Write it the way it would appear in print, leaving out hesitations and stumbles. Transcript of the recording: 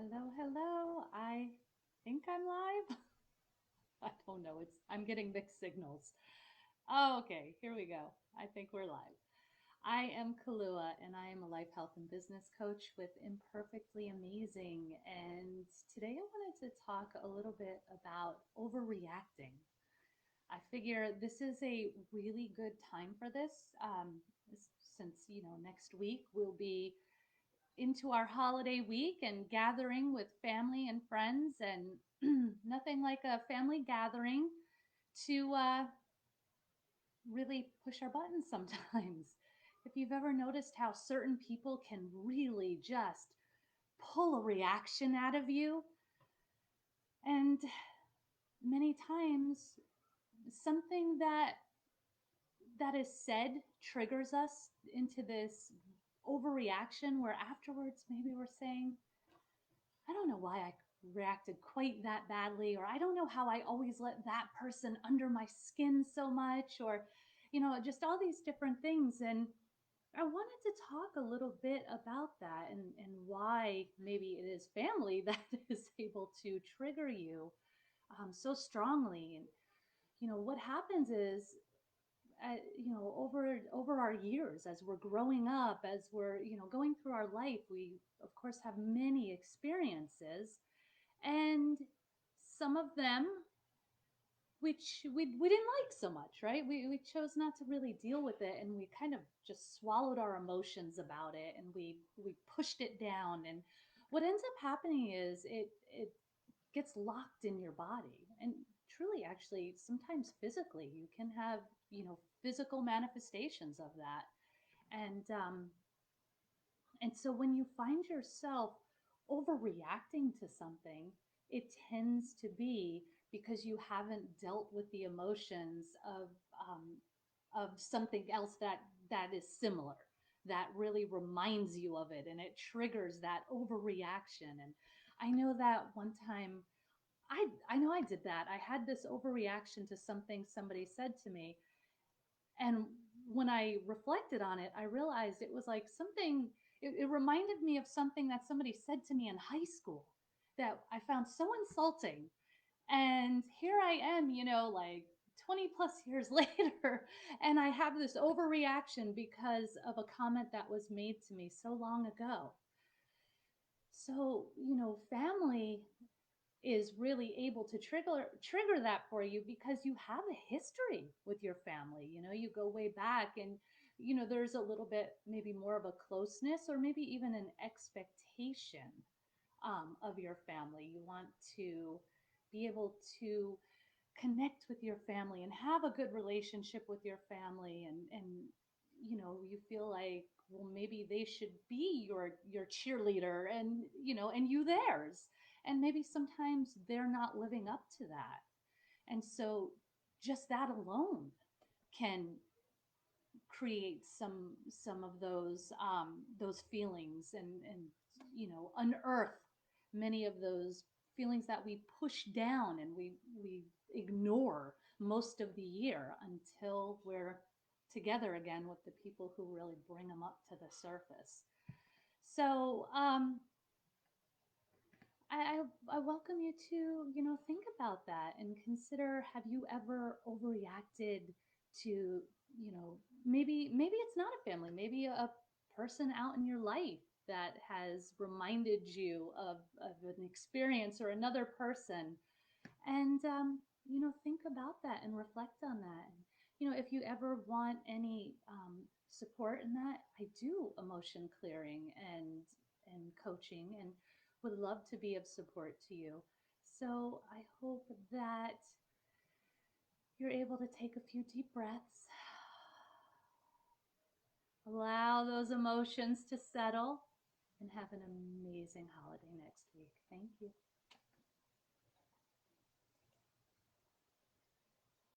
Hello, hello. I think I'm live. I don't know. I'm getting mixed signals. Oh, okay, here we go. I think we're live. I am Kalua and I am a life health and business coach with Imperfectly Amazing. And today I wanted to talk a little bit about overreacting. I figure this is a really good time for this, since next week we'll be into our holiday week and gathering with family and friends, and nothing like a family gathering to really push our buttons sometimes. If you've ever noticed how certain people can really just pull a reaction out of you, and many times something that is said triggers us into this overreaction where afterwards maybe we're saying, I don't know why I reacted quite that badly, or I don't know how I always let that person under my skin so much, or, just all these different things. And I wanted to talk a little bit about that, and why maybe it is family that is able to trigger you so strongly. And, what happens is, over our years, as we're growing up, as we're going through our life, we of course have many experiences, and some of them which we didn't like so much, right? We chose not to really deal with it, and we kind of just swallowed our emotions about it, and we pushed it down. And what ends up happening is it gets locked in your body, and truly, actually, sometimes physically you can have physical manifestations of that. And so when you find yourself overreacting to something, it tends to be because you haven't dealt with the emotions um, of something else that is similar, that really reminds you of it, and it triggers that overreaction. And I know that one time, I know I did that. I had this overreaction to something somebody said to me, and when I reflected on it, I realized it was like something, it reminded me of something that somebody said to me in high school that I found so insulting. And here I am, like 20 plus years later, and I have this overreaction because of a comment that was made to me so long ago. So, family is really able to trigger that for you because you have a history with your family. You go way back, and there's a little bit, maybe more of a closeness, or maybe even an expectation of your family. You want to be able to connect with your family and have a good relationship with your family, and you feel like, well, maybe they should be your cheerleader, and and you theirs, and maybe sometimes they're not living up to that. And so just that alone can create some of those feelings, and unearth many of those feelings that we push down and we ignore most of the year until we're together again with the people who really bring them up to the surface. So I welcome you to, think about that and consider, have you ever overreacted to, maybe it's not a family, maybe a person out in your life that has reminded you of an experience, or another person. And, think about that and reflect on that. And, if you ever want any support in that, I do emotion clearing and coaching, and would love to be of support to you. So I hope that you're able to take a few deep breaths, allow those emotions to settle, and have an amazing holiday next week. Thank you.